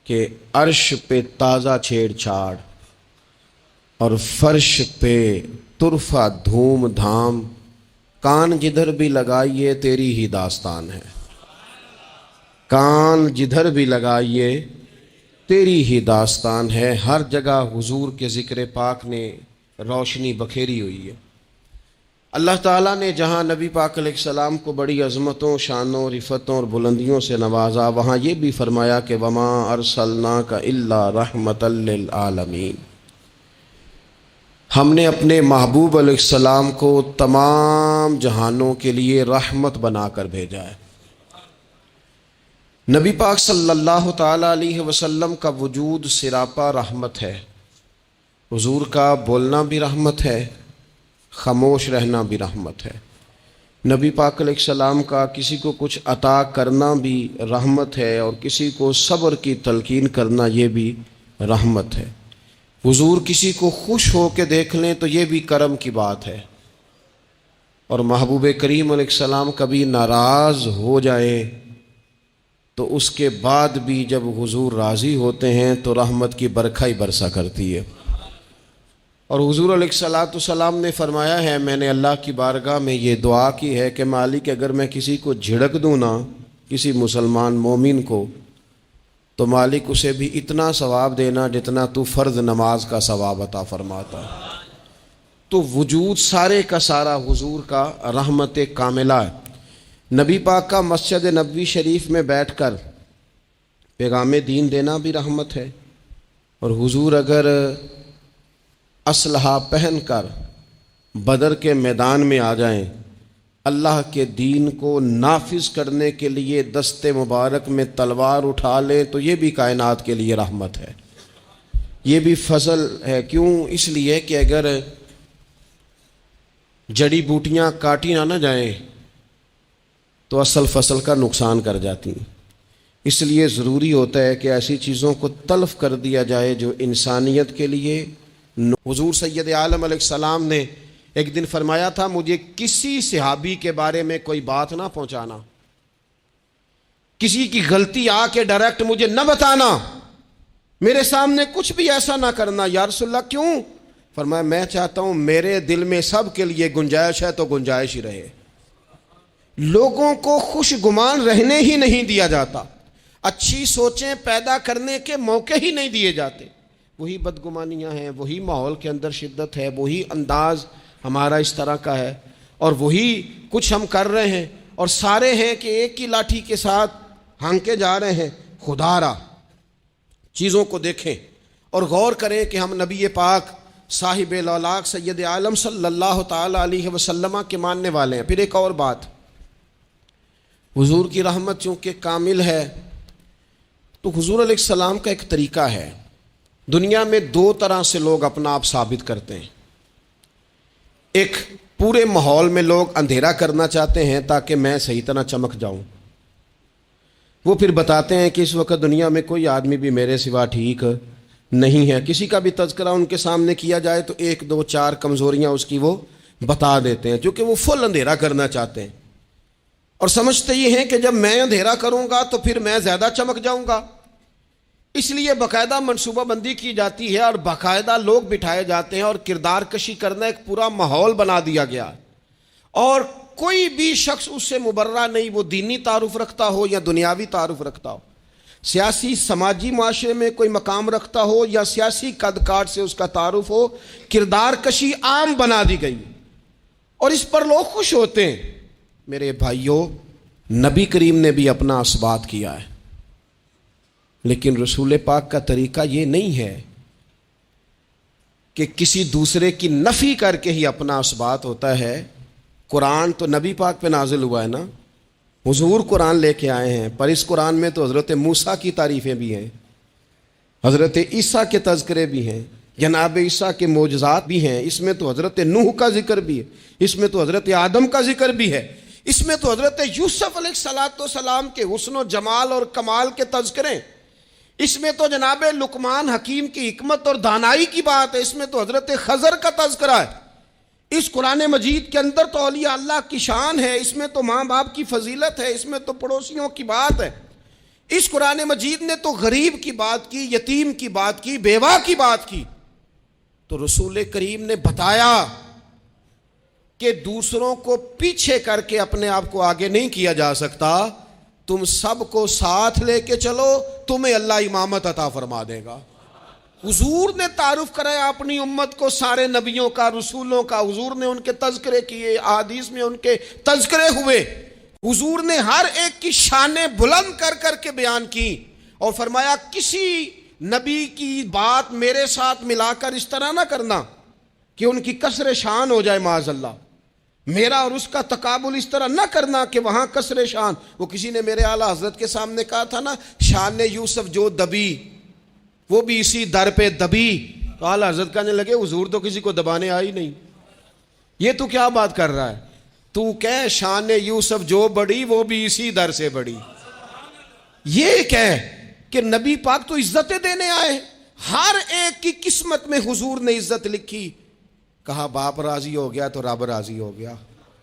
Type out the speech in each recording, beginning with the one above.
کہ عرش پہ تازہ چھیڑ چھاڑ اور فرش پہ طرفہ دھوم دھام، کان جدھر بھی لگائیے تیری ہی داستان ہے، کان جدھر بھی لگائیے تیری ہی داستان ہے۔ ہر جگہ حضور کے ذکر پاک نے روشنی بکھیری ہوئی ہے۔ اللہ تعالیٰ نے جہاں نبی پاک علیہ السلام کو بڑی عظمتوں، شانوں، رفتوں اور بلندیوں سے نوازا، وہاں یہ بھی فرمایا کہ وَمَا أَرْسَلْنَاكَ إِلَّا رَحْمَةً لِّلْعَالَمِينَ، ہم نے اپنے محبوب علیہ السلام کو تمام جہانوں کے لیے رحمت بنا کر بھیجا ہے۔ نبی پاک صلی اللہ تعالیٰ علیہ وسلم کا وجود سراپا رحمت ہے۔ حضور کا بولنا بھی رحمت ہے، خاموش رہنا بھی رحمت ہے۔ نبی پاک علیہ السلام کا کسی کو کچھ عطا کرنا بھی رحمت ہے، اور کسی کو صبر کی تلقین کرنا یہ بھی رحمت ہے۔ حضور کسی کو خوش ہو کے دیکھ لیں تو یہ بھی کرم کی بات ہے، اور محبوب کریم علیہ السلام کبھی ناراض ہو جائے تو اس کے بعد بھی جب حضور راضی ہوتے ہیں تو رحمت کی برکھا ہی برسا کرتی ہے۔ اور حضور علیہ السلام نے فرمایا ہے، میں نے اللہ کی بارگاہ میں یہ دعا کی ہے کہ مالک اگر میں کسی کو جھڑک دوں نا، کسی مسلمان مومن کو، تو مالک اسے بھی اتنا ثواب دینا جتنا تو فرض نماز کا ثواب عطا فرماتا ہے۔ تو وجود سارے کا سارا حضور کا رحمت کاملہ ہے۔ نبی پاک کا مسجد نبوی شریف میں بیٹھ کر پیغام دین دینا بھی رحمت ہے، اور حضور اگر اسلحہ پہن کر بدر کے میدان میں آ جائیں، اللہ کے دین کو نافذ کرنے کے لیے دست مبارک میں تلوار اٹھا لیں، تو یہ بھی کائنات کے لیے رحمت ہے، یہ بھی فضل ہے۔ کیوں؟ اس لیے کہ اگر جڑی بوٹیاں کاٹی نہ جائیں تو اصل فصل کا نقصان کر جاتی ہیں۔ اس لیے ضروری ہوتا ہے کہ ایسی چیزوں کو تلف کر دیا جائے جو انسانیت کے لیے۔ حضور سید عالم علیہ السلام نے ایک دن فرمایا تھا، مجھے کسی صحابی کے بارے میں کوئی بات نہ پہنچانا، کسی کی غلطی آ کے ڈائریکٹ مجھے نہ بتانا، میرے سامنے کچھ بھی ایسا نہ کرنا۔ یا رسول اللہ کیوں؟ فرمایا میں چاہتا ہوں میرے دل میں سب کے لیے گنجائش ہے تو گنجائش ہی رہے۔ لوگوں کو خوش گمان رہنے ہی نہیں دیا جاتا، اچھی سوچیں پیدا کرنے کے موقع ہی نہیں دیے جاتے۔ وہی بدگمانیاں ہیں، وہی ماحول کے اندر شدت ہے، وہی انداز ہمارا اس طرح کا ہے، اور وہی کچھ ہم کر رہے ہیں، اور سارے ہیں کہ ایک ہی لاٹھی کے ساتھ ہانکے جا رہے ہیں۔ خدا را چیزوں کو دیکھیں اور غور کریں کہ ہم نبی پاک صاحب الاولاق سید عالم صلی اللہ تعالی علیہ وسلم کے ماننے والے ہیں۔ پھر ایک اور بات، حضور کی رحمت چونکہ کامل ہے تو حضور علیہ السلام کا ایک طریقہ ہے۔ دنیا میں دو طرح سے لوگ اپنا آپ ثابت کرتے ہیں۔ ایک پورے ماحول میں لوگ اندھیرا کرنا چاہتے ہیں تاکہ میں صحیح طرح چمک جاؤں، وہ پھر بتاتے ہیں کہ اس وقت دنیا میں کوئی آدمی بھی میرے سوا ٹھیک نہیں ہے۔ کسی کا بھی تذکرہ ان کے سامنے کیا جائے تو ایک دو چار کمزوریاں اس کی وہ بتا دیتے ہیں، کیونکہ وہ فل اندھیرا کرنا چاہتے ہیں، اور سمجھتے یہ ہیں کہ جب میں اندھیرا کروں گا تو پھر میں زیادہ چمک جاؤں گا۔ اس لیے باقاعدہ منصوبہ بندی کی جاتی ہے، اور باقاعدہ لوگ بٹھائے جاتے ہیں، اور کردار کشی کرنا ایک پورا ماحول بنا دیا گیا، اور کوئی بھی شخص اس سے مبرہ نہیں، وہ دینی تعارف رکھتا ہو یا دنیاوی تعارف رکھتا ہو، سیاسی سماجی معاشرے میں کوئی مقام رکھتا ہو یا سیاسی قد کاٹ سے اس کا تعارف ہو، کردار کشی عام بنا دی گئی، اور اس پر لوگ خوش ہوتے ہیں۔ میرے بھائیوں، نبی کریم نے بھی اپنا اثبات کیا ہے، لیکن رسول پاک کا طریقہ یہ نہیں ہے کہ کسی دوسرے کی نفی کر کے ہی اپنا اثبات ہوتا ہے۔ قرآن تو نبی پاک پہ نازل ہوا ہے نا، حضور قرآن لے کے آئے ہیں، پر اس قرآن میں تو حضرت موسیٰ کی تعریفیں بھی ہیں، حضرت عیسیٰ کے تذکرے بھی ہیں، جناب عیسیٰ کے معجزات بھی ہیں، اس میں تو حضرت نوح کا ذکر بھی ہے، اس میں تو حضرت آدم کا ذکر بھی ہے، اس میں تو حضرت یوسف علیہ السلام کے حسن و جمال اور کمال کے تذکرے، اس میں تو جناب لقمان حکیم کی حکمت اور دانائی کی بات ہے، اس میں تو حضرت خضر کا تذکرہ ہے۔ اس قرآن مجید کے اندر تو اولیاء اللہ کی شان ہے، اس میں تو ماں باپ کی فضیلت ہے، اس میں تو پڑوسیوں کی بات ہے، اس قرآن مجید نے تو غریب کی بات کی، یتیم کی بات کی، بیوہ کی بات کی، تو رسول کریم نے بتایا کہ دوسروں کو پیچھے کر کے اپنے آپ کو آگے نہیں کیا جا سکتا، تم سب کو ساتھ لے کے چلو، تمہیں اللہ امامت عطا فرما دے گا۔ حضور نے تعارف کرایا اپنی امت کو سارے نبیوں کا، رسولوں کا، حضور نے ان کے تذکرے کیے، احادیث میں ان کے تذکرے ہوئے، حضور نے ہر ایک کی شانیں بلند کر کر کے بیان کی، اور فرمایا کسی نبی کی بات میرے ساتھ ملا کر اس طرح نہ کرنا کہ ان کی کسر شان ہو جائے معاذ اللہ، میرا اور اس کا تقابل اس طرح نہ کرنا کہ وہاں کسر شان۔ وہ کسی نے میرے اعلیٰ حضرت کے سامنے کہا تھا نا، شان یوسف جو دبی وہ بھی اسی در پہ دبی، تو اعلیٰ حضرت کہنے لگے حضور تو کسی کو دبانے آئی نہیں، یہ تو کیا بات کر رہا ہے، تو کہہ شان یوسف جو بڑی وہ بھی اسی در سے بڑی، یہ کہہ کہ نبی پاک تو عزتیں دینے آئے، ہر ایک کی قسمت میں حضور نے عزت لکھی۔ کہا باپ راضی ہو گیا تو رب راضی ہو گیا،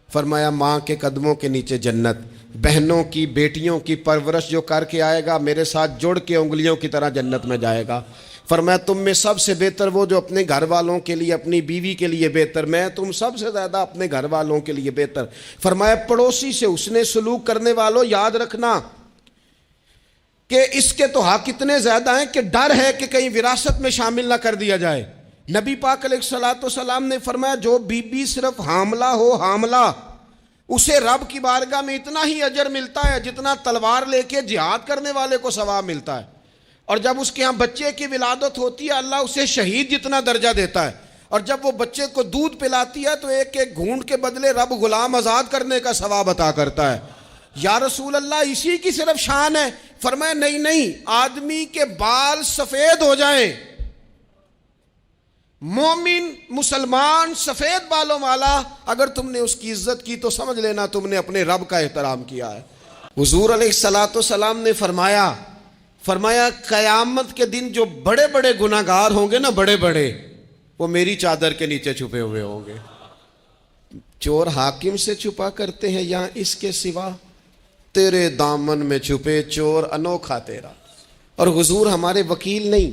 فرمایا ماں کے قدموں کے نیچے جنت، بہنوں کی بیٹیوں کی پرورش جو کر کے آئے گا میرے ساتھ جڑ کے انگلیوں کی طرح جنت میں جائے گا۔ فرمایا تم میں سب سے بہتر وہ جو اپنے گھر والوں کے لیے، اپنی بیوی کے لیے بہتر، میں تم سب سے زیادہ اپنے گھر والوں کے لیے بہتر۔ فرمایا پڑوسی سے حسن سلوک کرنے والوں یاد رکھنا کہ اس کے تو حق اتنے زیادہ ہیں کہ ڈر ہے کہ کہیں وراثت میں شامل نہ کر دیا جائے۔ نبی پاک علیہ الصلوۃ والسلام نے فرمایا جو بی بی صرف حاملہ ہو، حاملہ، اسے رب کی بارگاہ میں اتنا ہی اجر ملتا ہے جتنا تلوار لے کے جہاد کرنے والے کو ثواب ملتا ہے، اور جب اس کے ہاں بچے کی ولادت ہوتی ہے اللہ اسے شہید جتنا درجہ دیتا ہے، اور جب وہ بچے کو دودھ پلاتی ہے تو ایک ایک گھونٹ کے بدلے رب غلام آزاد کرنے کا ثواب عطا کرتا ہے۔ یا رسول اللہ اسی کی صرف شان ہے؟ فرمایا نہیں، آدمی کے بال سفید ہو جائیں، مومن مسلمان سفید بالوں والا، اگر تم نے اس کی عزت کی تو سمجھ لینا تم نے اپنے رب کا احترام کیا ہے۔ حضور علیہ الصلوۃ والسلام نے فرمایا قیامت کے دن جو بڑے بڑے گناہگار ہوں گے نا، بڑے بڑے، وہ میری چادر کے نیچے چھپے ہوئے ہوں گے۔ چور حاکم سے چھپا کرتے ہیں یا اس کے سوا، تیرے دامن میں چھپے چور انوکھا تیرا۔ اور حضور ہمارے وکیل نہیں،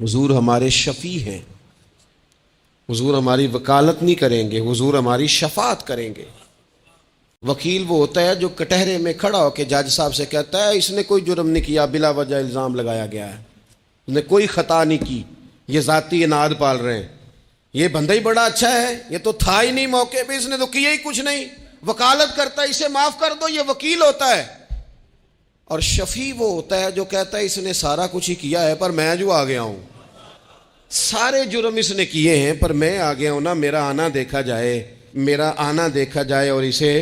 حضور ہمارے شفیع ہیں، حضور ہماری وکالت نہیں کریں گے، حضور ہماری شفاعت کریں گے۔ وکیل وہ ہوتا ہے جو کٹہرے میں کھڑا ہو کے جج صاحب سے کہتا ہے اس نے کوئی جرم نہیں کیا، بلا وجہ الزام لگایا گیا ہے، اس نے کوئی خطا نہیں کی، یہ ذاتی اناد پال رہے ہیں، یہ بندہ ہی بڑا اچھا ہے، یہ تو تھا ہی نہیں موقع پہ، اس نے تو کیا ہی کچھ نہیں، وکالت کرتا ہے اسے معاف کر دو، یہ وکیل ہوتا ہے۔ اور شفیع وہ ہوتا ہے جو کہتا ہے اس نے سارا کچھ ہی کیا ہے پر میں جو آ گیا ہوں، سارے جرم اس نے کیے ہیں پر میں آ گیا ہوں نا، میرا آنا دیکھا جائے اور اسے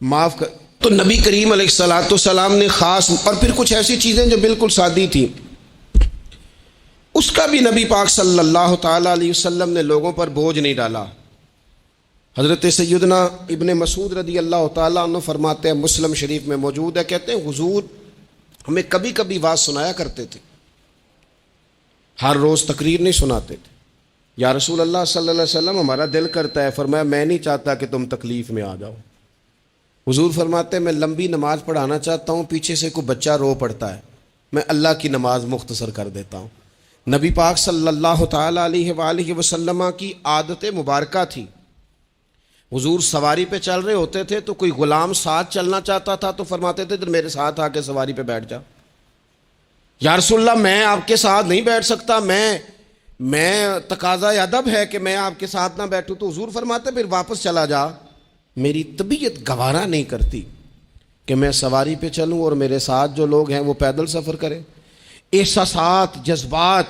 معاف کر۔ تو نبی کریم علیہ الصلوۃ والسلام نے خاص، اور پھر کچھ ایسی چیزیں جو بالکل سادی تھیں اس کا بھی نبی پاک صلی اللہ تعالی علیہ وسلم نے لوگوں پر بوجھ نہیں ڈالا۔ حضرت سیدنا ابن مسعود رضی اللہ تعالیٰ عنہ فرماتے ہیں، مسلم شریف میں موجود ہے، کہتے ہیں حضور ہمیں کبھی کبھی واز سنایا کرتے تھے، ہر روز تقریر نہیں سناتے تھے۔ یا رسول اللہ صلی اللہ علیہ وسلم ہمارا دل کرتا ہے، فرمایا میں نہیں چاہتا کہ تم تکلیف میں آ جاؤ۔ حضور فرماتے ہیں میں لمبی نماز پڑھانا چاہتا ہوں، پیچھے سے کوئی بچہ رو پڑتا ہے، میں اللہ کی نماز مختصر کر دیتا ہوں۔ نبی پاک صلی اللہ تعالیٰ علیہ وآلہ وسلم کی عادت مبارکہ تھی، حضور سواری پہ چل رہے ہوتے تھے تو کوئی غلام ساتھ چلنا چاہتا تھا تو فرماتے تھے میرے ساتھ آ کے سواری پہ بیٹھ جا۔ یا رسول اللہ میں آپ کے ساتھ نہیں بیٹھ سکتا، میں تقاضا ادب ہے کہ میں آپ کے ساتھ نہ بیٹھوں، تو حضور فرماتے پھر واپس چلا جا، میری طبیعت گوارا نہیں کرتی کہ میں سواری پہ چلوں اور میرے ساتھ جو لوگ ہیں وہ پیدل سفر کریں۔ احساسات، جذبات،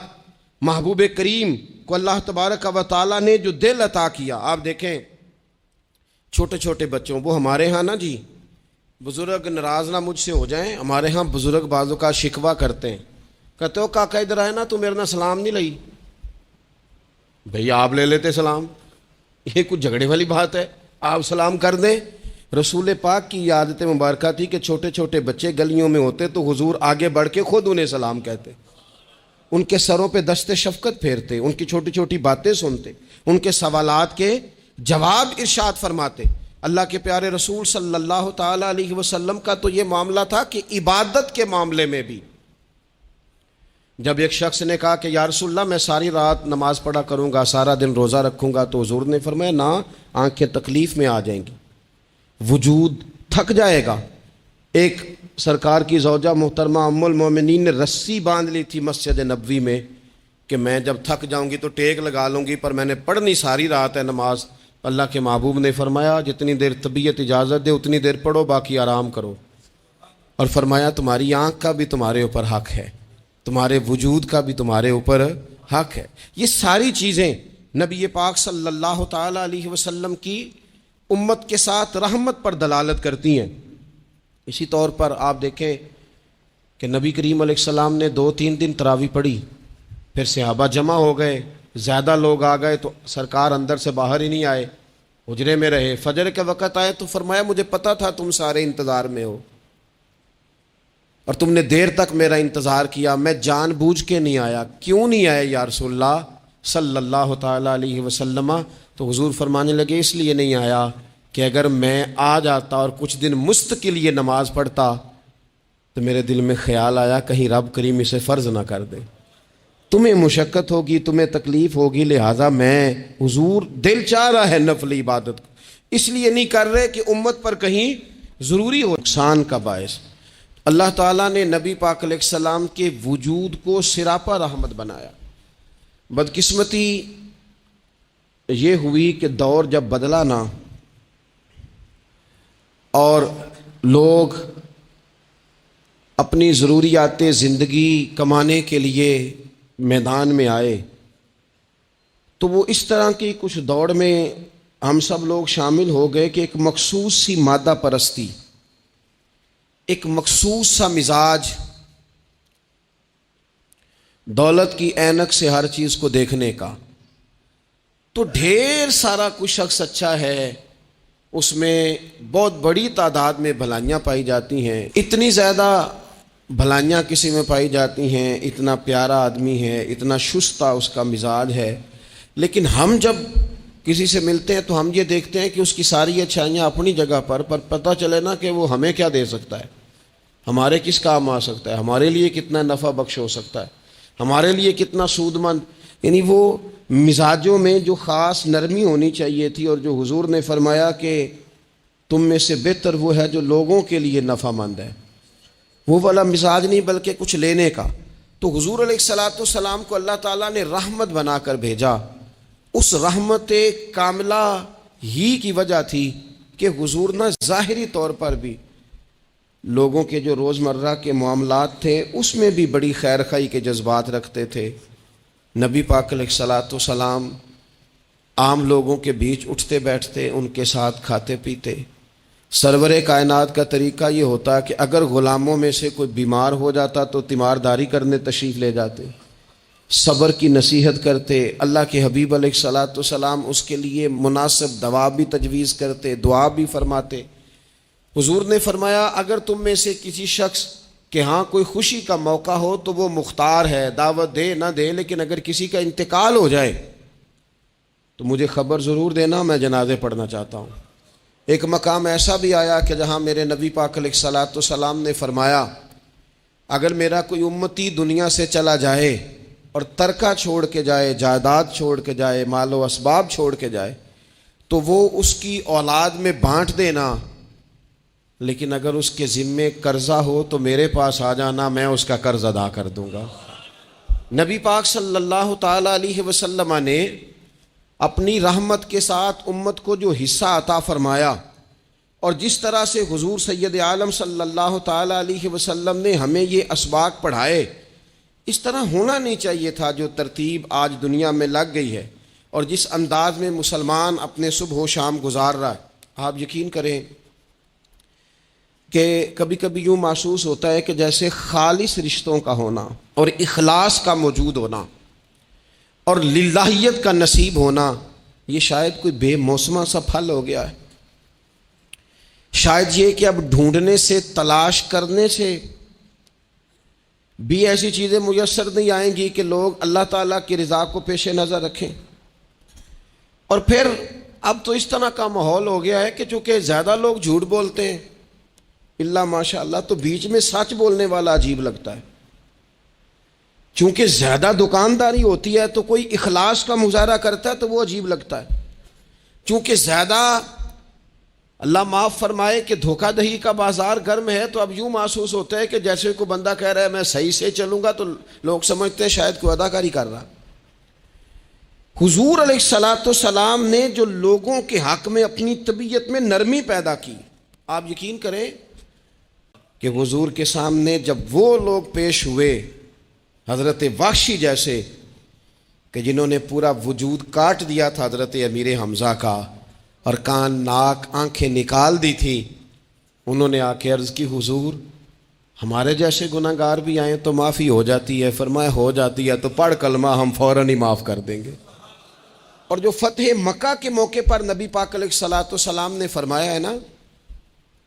محبوب کریم کو اللہ تبارک و تعالیٰ نے جو دل عطا کیا، آپ دیکھیں چھوٹے چھوٹے بچوں، وہ ہمارے ہاں نا جی بزرگ ناراض نہ مجھ سے ہو جائیں، ہمارے ہاں بزرگ بازو کا شکوہ کرتے ہیں، کہتے ہو کاکا ادھر آئے نا تو میرے نہ سلام نہیں لئی، بھئی آپ لے لیتے سلام، یہ کچھ جھگڑے والی بات ہے، آپ سلام کر دیں۔ رسول پاک کی عادت مبارکہ تھی کہ چھوٹے چھوٹے بچے گلیوں میں ہوتے تو حضور آگے بڑھ کے خود انہیں سلام کہتے، ان کے سروں پہ دست شفقت پھیرتے، ان کی چھوٹی چھوٹی باتیں سنتے، ان کے سوالات کے جواب ارشاد فرماتے۔ اللہ کے پیارے رسول صلی اللہ تعالیٰ علیہ وسلم کا تو یہ معاملہ تھا کہ عبادت کے معاملے میں بھی جب ایک شخص نے کہا کہ یا رسول اللہ میں ساری رات نماز پڑھا کروں گا، سارا دن روزہ رکھوں گا، تو حضور نے فرمایا نہ، آنکھیں تکلیف میں آ جائیں گی، وجود تھک جائے گا۔ ایک سرکار کی زوجہ محترمہ ام المومنین نے رسی باندھ لی تھی مسجد نبوی میں کہ میں جب تھک جاؤں گی تو ٹیک لگا لوں گی، پر میں نے پڑھنی ساری رات ہے نماز۔ اللہ کے محبوب نے فرمایا جتنی دیر طبیعت اجازت دے اتنی دیر پڑھو، باقی آرام کرو، اور فرمایا تمہاری آنکھ کا بھی تمہارے اوپر حق ہے، تمہارے وجود کا بھی تمہارے اوپر حق ہے۔ یہ ساری چیزیں نبی پاک صلی اللہ تعالیٰ علیہ وسلم کی امت کے ساتھ رحمت پر دلالت کرتی ہیں۔ اسی طور پر آپ دیکھیں کہ نبی کریم علیہ السلام نے 2-3 دن تراویح پڑھی، پھر صحابہ جمع ہو گئے، زیادہ لوگ آ گئے تو سرکار اندر سے باہر ہی نہیں آئے، حجرے میں رہے۔ فجر کے وقت آئے تو فرمایا مجھے پتا تھا تم سارے انتظار میں ہو اور تم نے دیر تک میرا انتظار کیا، میں جان بوجھ کے نہیں آیا۔ کیوں نہیں آئے یا رسول اللہ صلی اللہ تعالیٰ علیہ وسلم؟ تو حضور فرمانے لگے اس لیے نہیں آیا کہ اگر میں آ جاتا اور کچھ دن مستقل یہ نماز پڑھتا تو میرے دل میں خیال آیا کہیں رب کریم اسے فرض نہ کر دے، تمہیں مشقت ہوگی، تمہیں تکلیف ہوگی، لہٰذا میں حضور دل چاہ رہا ہے نفل عبادت کو، اس لیے نہیں کر رہے کہ امت پر کہیں ضروری ہو نقصان کا باعث۔ اللہ تعالیٰ نے نبی پاک علیہ السلام کے وجود کو سراپا رحمت بنایا۔ بدقسمتی یہ ہوئی کہ دور جب بدلا نا اور لوگ اپنی ضروریات زندگی کمانے کے لیے میدان میں آئے تو وہ اس طرح کی کچھ دوڑ میں ہم سب لوگ شامل ہو گئے کہ ایک مخصوص سی مادہ پرستی، ایک مخصوص سا مزاج، دولت کی اینک سے ہر چیز کو دیکھنے کا، تو ڈھیر سارا کچھ شخص اچھا ہے، اس میں بہت بڑی تعداد میں بھلائیاں پائی جاتی ہیں، اتنی زیادہ بھلائیاں کسی میں پائی جاتی ہیں، اتنا پیارا آدمی ہے، اتنا شستہ اس کا مزاج ہے، لیکن ہم جب کسی سے ملتے ہیں تو ہم یہ دیکھتے ہیں کہ اس کی ساری اچھائیاں اپنی جگہ پر پتہ چلے نا کہ وہ ہمیں کیا دے سکتا ہے، ہمارے کس کام آ سکتا ہے، ہمارے لیے کتنا نفع بخش ہو سکتا ہے، ہمارے لیے کتنا سود مند۔ یعنی وہ مزاجوں میں جو خاص نرمی ہونی چاہیے تھی، اور جو حضور نے فرمایا کہ تم میں سے بہتر وہ ہے جو لوگوں کے لیے نفع مند ہے، وہ والا مزاج نہیں بلکہ کچھ لینے کا۔ تو حضور علیہ الصلاۃ والسلام کو اللہ تعالیٰ نے رحمت بنا کر بھیجا۔ اس رحمت کاملہ ہی کی وجہ تھی کہ حضور نہ ظاہری طور پر بھی لوگوں کے جو روزمرہ کے معاملات تھے اس میں بھی بڑی خیر خواہی کے جذبات رکھتے تھے۔ نبی پاک علیہ الصلاۃ والسلام عام لوگوں کے بیچ اٹھتے بیٹھتے، ان کے ساتھ کھاتے پیتے۔ سرور کائنات کا طریقہ یہ ہوتا کہ اگر غلاموں میں سے کوئی بیمار ہو جاتا تو تیمارداری کرنے تشریف لے جاتے، صبر کی نصیحت کرتے، اللہ کے حبیب علیہ الصلاۃ والسلام اس کے لیے مناسب دوا بھی تجویز کرتے، دعا بھی فرماتے۔ حضور نے فرمایا اگر تم میں سے کسی شخص کہ ہاں کوئی خوشی کا موقع ہو تو وہ مختار ہے، دعوت دے نہ دے، لیکن اگر کسی کا انتقال ہو جائے تو مجھے خبر ضرور دینا، میں جنازے پڑھنا چاہتا ہوں۔ ایک مقام ایسا بھی آیا کہ جہاں میرے نبی پاک علیہ الصلاۃ والسلام نے فرمایا اگر میرا کوئی امتی دنیا سے چلا جائے اور ترکہ چھوڑ کے جائے، جائیداد چھوڑ کے جائے، مال و اسباب چھوڑ کے جائے تو وہ اس کی اولاد میں بانٹ دینا، لیکن اگر اس کے ذمے قرضہ ہو تو میرے پاس آ جانا، میں اس کا قرض ادا کر دوں گا۔ نبی پاک صلی اللہ تعالیٰ علیہ وسلم نے اپنی رحمت کے ساتھ امت کو جو حصہ عطا فرمایا، اور جس طرح سے حضور سید عالم صلی اللہ تعالیٰ علیہ وسلم نے ہمیں یہ اسباق پڑھائے، اس طرح ہونا نہیں چاہیے تھا جو ترتیب آج دنیا میں لگ گئی ہے اور جس انداز میں مسلمان اپنے صبح و شام گزار رہا ہے۔ آپ یقین کریں کہ کبھی کبھی یوں محسوس ہوتا ہے کہ جیسے خالص رشتوں کا ہونا اور اخلاص کا موجود ہونا اور للہیت کا نصیب ہونا یہ شاید کوئی بے موسمہ سا پھل ہو گیا ہے۔ شاید یہ کہ اب ڈھونڈنے سے، تلاش کرنے سے بھی ایسی چیزیں میسر نہیں آئیں گی کہ لوگ اللہ تعالیٰ کی رضا کو پیش نظر رکھیں، اور پھر اب تو اس طرح کا ماحول ہو گیا ہے کہ چونکہ زیادہ لوگ جھوٹ بولتے ہیں اللہ ماشاء اللہ، تو بیچ میں سچ بولنے والا عجیب لگتا ہے. چونکہ زیادہ دکانداری ہوتی ہے تو کوئی اخلاص کا مظاہرہ کرتا ہے تو وہ عجیب لگتا ہے. چونکہ زیادہ اللہ معاف فرمائے کہ دھوکہ دہی کا بازار گرم ہے تو اب یوں محسوس ہوتا ہے کہ جیسے کوئی بندہ کہہ رہا ہے میں صحیح سے چلوں گا تو لوگ سمجھتے ہیں شاید کوئی اداکاری کر رہا. حضور علیہ الصلوۃ والسلام نے جو لوگوں کے حق میں اپنی طبیعت میں نرمی پیدا کی، آپ یقین کریں کہ حضور کے سامنے جب وہ لوگ پیش ہوئے حضرت وحشی جیسے کہ جنہوں نے پورا وجود کاٹ دیا تھا حضرت امیر حمزہ کا اور کان ناک آنکھیں نکال دی تھی، انہوں نے آ کے عرض کی حضور ہمارے جیسے گناہ گار بھی آئیں تو معافی ہو جاتی ہے. فرمایا ہو جاتی ہے تو پڑھ کلمہ ہم فوراً ہی معاف کر دیں گے. اور جو فتح مکہ کے موقع پر نبی پاک علیہ الصلوۃ والسلام نے فرمایا ہے نا،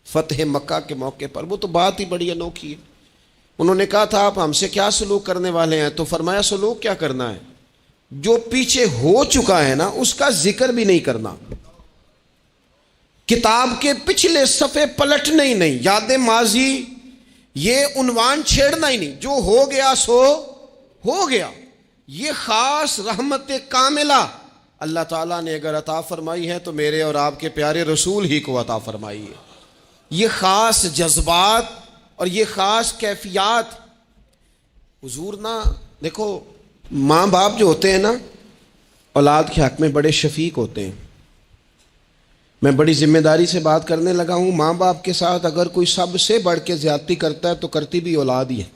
فتح مکہ کے موقع پر، وہ تو بات ہی بڑی انوکھی ہے. انہوں نے کہا تھا آپ ہم سے کیا سلوک کرنے والے ہیں؟ تو فرمایا سلوک کیا کرنا ہے؟ جو پیچھے ہو چکا ہے نا اس کا ذکر بھی نہیں کرنا، کتاب کے پچھلے صفحے پلٹنے ہی نہیں، یاد ماضی یہ عنوان چھیڑنا ہی نہیں، جو ہو گیا سو ہو گیا. یہ خاص رحمت کاملہ اللہ تعالیٰ نے اگر عطا فرمائی ہے تو میرے اور آپ کے پیارے رسول ہی کو عطا فرمائی ہے. یہ خاص جذبات اور یہ خاص کیفیات حضور نا، دیکھو ماں باپ جو ہوتے ہیں نا اولاد کے حق میں بڑے شفیق ہوتے ہیں. میں بڑی ذمہ داری سے بات کرنے لگا ہوں. ماں باپ کے ساتھ اگر کوئی سب سے بڑھ کے زیادتی کرتا ہے تو کرتی بھی اولاد ہی ہے.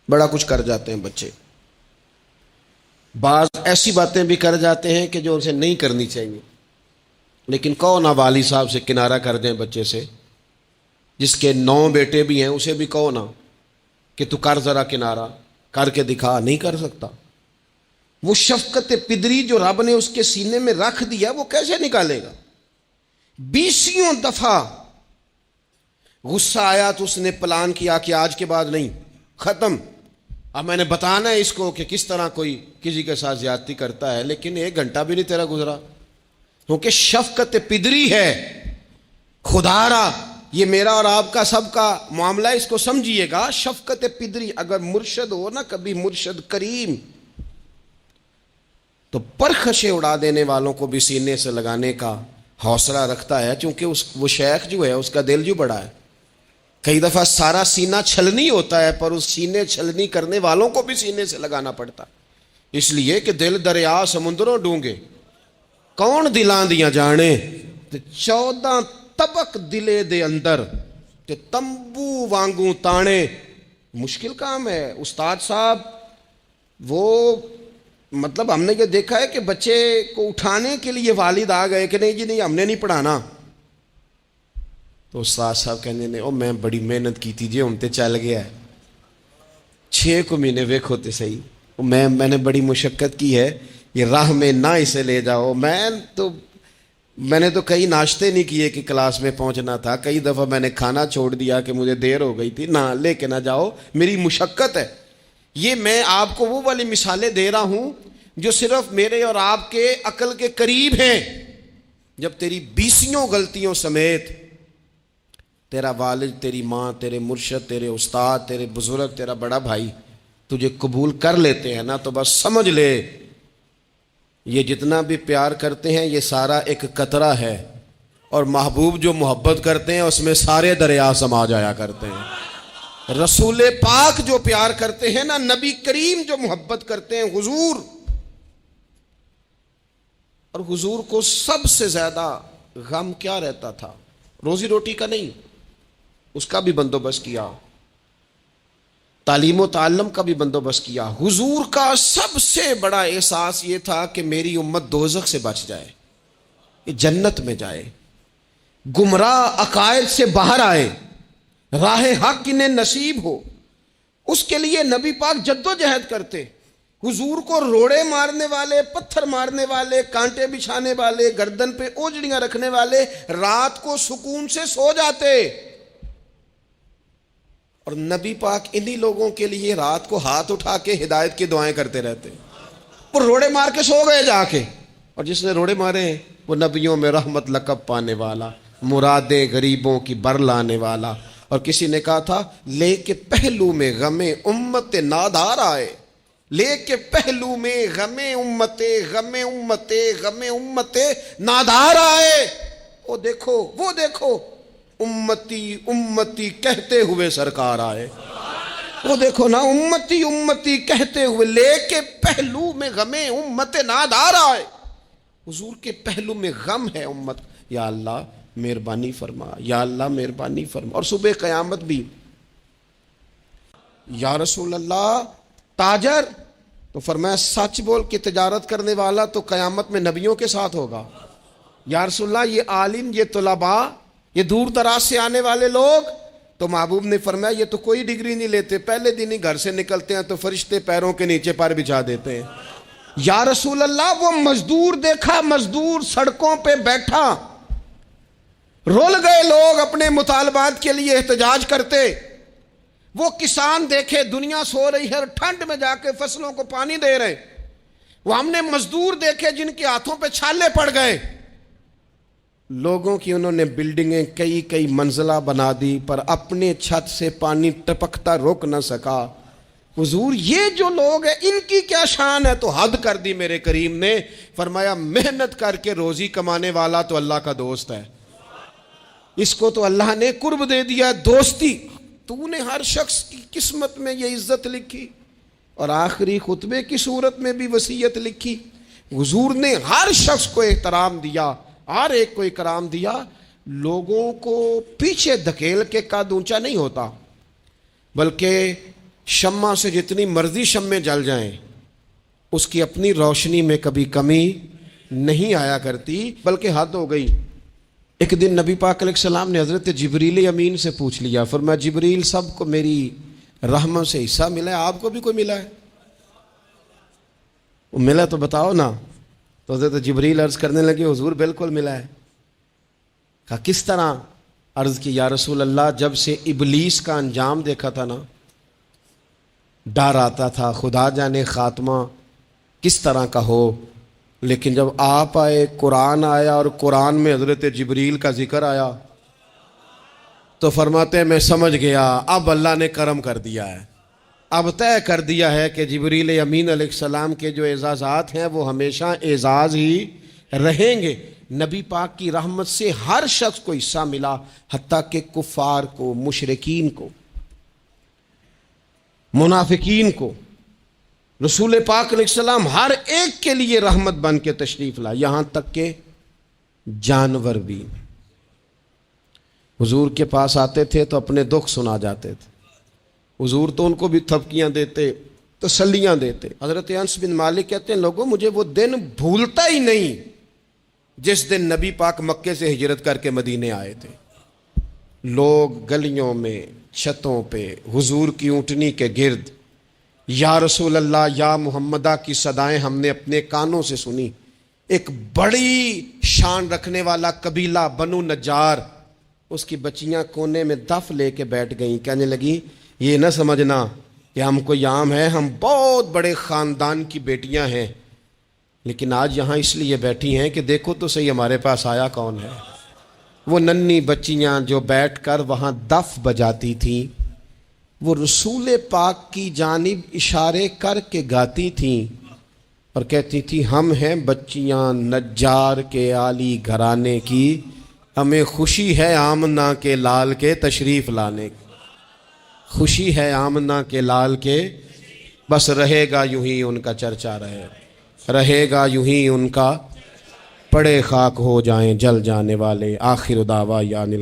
بڑا کچھ کر جاتے ہیں بچے، بعض ایسی باتیں بھی کر جاتے ہیں کہ جو اسے نہیں کرنی چاہیے. لیکن کہو نا والد صاحب سے کنارہ کر دیں بچے سے، جس کے 9 بیٹے بھی ہیں اسے بھی کہو نا کہ تو کر ذرا کنارہ کر کے دکھا، نہیں کر سکتا. وہ شفقت پدری جو رب نے اس کے سینے میں رکھ دیا وہ کیسے نکالے گا؟ 20 دفعہ غصہ آیا تو اس نے پلان کیا کہ آج کے بعد نہیں، ختم. اب میں نے بتانا ہے اس کو کہ کس طرح کوئی کسی کے ساتھ زیادتی کرتا ہے، لیکن 1 گھنٹہ بھی نہیں تیرا گزرا، کیونکہ شفقت پدری ہے. خدا را یہ میرا اور آپ کا سب کا معاملہ، اس کو سمجھیے گا. شفقت پدری اگر مرشد ہو نا، کبھی مرشد کریم، تو پرخشیں اڑا دینے والوں کو بھی سینے سے لگانے کا حوصلہ رکھتا ہے. چونکہ وہ شیخ جو ہے اس کا دل جو بڑا ہے، کئی دفعہ سارا سینہ چھلنی ہوتا ہے پر اس سینے چھلنی کرنے والوں کو بھی سینے سے لگانا پڑتا، اس لیے کہ دل دریا سمندروں ڈونگے کون دلاں دیاں جانے. 14 طبق دلے دے اندر تے تمبو وانگوں تانے. مشکل کام ہے استاد صاحب. وہ مطلب ہم نے یہ دیکھا ہے کہ بچے کو اٹھانے کے لیے والد آ گئے کہ نہیں جی نہیں ہم نے نہیں پڑھانا، تو استاد صاحب کہنے نے میں بڑی محنت کی تھی جی ہم تے چل گیا ہے 6 مہینے ویکھو تے صحیح، میں نے بڑی مشقت کی ہے، یہ راہ میں نہ اسے لے جاؤ. میں نے تو کئی ناشتے نہیں کیے کہ کلاس میں پہنچنا تھا، کئی دفعہ میں نے کھانا چھوڑ دیا کہ مجھے دیر ہو گئی تھی. نہ لے کے نہ جاؤ، میری مشقت ہے. یہ میں آپ کو وہ والی مثالیں دے رہا ہوں جو صرف میرے اور آپ کے عقل کے قریب ہیں. جب تیری 20 غلطیوں سمیت تیرا والد، تیری ماں، تیرے مرشد، تیرے استاد، تیرے بزرگ، تیرا بڑا بھائی تجھے قبول کر لیتے ہیں نا، تو بس سمجھ لے یہ جتنا بھی پیار کرتے ہیں یہ سارا ایک قطرہ ہے، اور محبوب جو محبت کرتے ہیں اس میں سارے دریا سما جایا کرتے ہیں. رسول پاک جو پیار کرتے ہیں نا، نبی کریم جو محبت کرتے ہیں، حضور، اور حضور کو سب سے زیادہ غم کیا رہتا تھا؟ روزی روٹی کا نہیں، اس کا بھی بندوبست کیا، تعلیم و تعلم کا بھی بندوبست کیا. حضور کا سب سے بڑا احساس یہ تھا کہ میری امت دوزخ سے بچ جائے، جنت میں جائے، گمراہ عقائد سے باہر آئے، راہ حق انہیں نصیب ہو. اس کے لیے نبی پاک جد و جہد کرتے. حضور کو روڑے مارنے والے، پتھر مارنے والے، کانٹے بچھانے والے، گردن پہ اوجڑیاں رکھنے والے رات کو سکون سے سو جاتے، اور نبی پاک انہی لوگوں کے لیے رات کو ہاتھ اٹھا کے ہدایت کی دعائیں کرتے رہتے. وہ روڑے مار کے سو گئے جا کے، اور جس نے روڑے مارے ہیں وہ نبیوں میں رحمت لقب پانے والا، مرادیں غریبوں کی بر لانے والا۔ اور کسی نے کہا تھا لے کے پہلو میں غم امت نادار آئے، لے کے پہلو میں غم امت نادار آئے۔ وہ دیکھو امتی امتی کہتے ہوئے سرکار آئے۔ وہ دیکھو نا، امتی امتی کہتے ہوئے لے کے پہلو میں غم امت نادار آئے۔ حضور کے پہلو میں غم ہے امت۔ یا اللہ مہربانی فرما، یا اللہ مہربانی فرما۔ اور صبح قیامت بھی یا رسول اللہ تاجر، تو فرمایا سچ بول کے تجارت کرنے والا تو قیامت میں نبیوں کے ساتھ ہوگا۔ یا رسول اللہ یہ عالم، یہ طلباء، یہ دور دراز سے آنے والے لوگ، تو محبوب نے فرمایا یہ تو کوئی ڈگری نہیں لیتے، پہلے دن ہی گھر سے نکلتے ہیں تو فرشتے پیروں کے نیچے پر بچھا دیتے ہیں۔ یا رسول اللہ وہ مزدور دیکھا، مزدور سڑکوں پہ بیٹھا، رول گئے لوگ اپنے مطالبات کے لیے احتجاج کرتے۔ وہ کسان دیکھے دنیا سو رہی ہے اور ٹھنڈ میں جا کے فصلوں کو پانی دے رہے۔ وہ ہم نے مزدور دیکھے جن کے ہاتھوں پہ چھالے پڑ گئے۔ لوگوں کی انہوں نے بلڈنگیں کئی منزلہ بنا دی، پر اپنے چھت سے پانی ٹپکتا روک نہ سکا۔ حضور یہ جو لوگ ہیں ان کی کیا شان ہے؟ تو حد کر دی میرے کریم نے، فرمایا محنت کر کے روزی کمانے والا تو اللہ کا دوست ہے، اس کو تو اللہ نے قرب دے دیا دوستی۔ تو نے ہر شخص کی قسمت میں یہ عزت لکھی اور آخری خطبے کی صورت میں بھی وصیت لکھی۔ حضور نے ہر شخص کو احترام دیا، ہر ایک کو اکرام دیا۔ لوگوں کو پیچھے دھکیل کے قد اونچا نہیں ہوتا، بلکہ شمع سے جتنی مرضی شمعیں جل جائیں اس کی اپنی روشنی میں کبھی کمی نہیں آیا کرتی، بلکہ حد ہو گئی۔ ایک دن نبی پاک علیہ السلام نے حضرت جبریل امین سے پوچھ لیا، فرمایا جبریل سب کو میری رحمت سے حصہ ملا ہے، آپ کو بھی کوئی ملا ہے؟ وہ ملا تو بتاؤ نا۔ تو حضرت جبریل عرض کرنے لگے حضور بالکل ملا ہے۔ کہا کس طرح؟ عرض کی یا رسول اللہ جب سے ابلیس کا انجام دیکھا تھا نا، ڈر آتا تھا خدا جانے خاتمہ کس طرح کا ہو، لیکن جب آپ آئے، قرآن آیا اور قرآن میں حضرت جبریل کا ذکر آیا تو فرماتے ہیں میں سمجھ گیا اب اللہ نے کرم کر دیا ہے، اب طے کر دیا ہے کہ جبریل امین علیہ السلام کے جو اعزازات ہیں وہ ہمیشہ اعزاز ہی رہیں گے۔ نبی پاک کی رحمت سے ہر شخص کو حصہ ملا، حتیٰ کہ کفار کو، مشرکین کو، منافقین کو۔ رسول پاک علیہ السلام ہر ایک کے لیے رحمت بن کے تشریف لائے، یہاں تک کہ جانور بھی حضور کے پاس آتے تھے تو اپنے دکھ سنا جاتے تھے۔ حضور تو ان کو بھی تھپکیاں دیتے، تسلیاں دیتے۔ حضرت انس بن مالک کہتے ہیں لوگوں مجھے وہ دن بھولتا ہی نہیں جس دن نبی پاک مکے سے ہجرت کر کے مدینے آئے تھے۔ لوگ گلیوں میں، چھتوں پہ حضور کی اونٹنی کے گرد یا رسول اللہ یا محمدہ کی صدائیں ہم نے اپنے کانوں سے سنی۔ ایک بڑی شان رکھنے والا قبیلہ بنو نجار، اس کی بچیاں کونے میں دف لے کے بیٹھ گئیں، کہنے لگی یہ نہ سمجھنا کہ ہم کوئی عام ہے، ہم بہت بڑے خاندان کی بیٹیاں ہیں، لیکن آج یہاں اس لیے بیٹھی ہیں کہ دیکھو تو صحیح ہمارے پاس آیا کون ہے۔ وہ ننھی بچیاں جو بیٹھ کر وہاں دف بجاتی تھیں وہ رسول پاک کی جانب اشارے کر کے گاتی تھیں اور کہتی تھی ہم ہیں بچیاں نجار کے عالی گھرانے کی، ہمیں خوشی ہے آمنہ کے لال کے تشریف لانے کی، خوشی ہے آمنہ کے لال کے، بس رہے گا یوں ہی ان کا چرچا رہے گا یوں ہی ان کا، پڑے خاک ہو جائیں جل جانے والے، آخر دعویٰ یعنی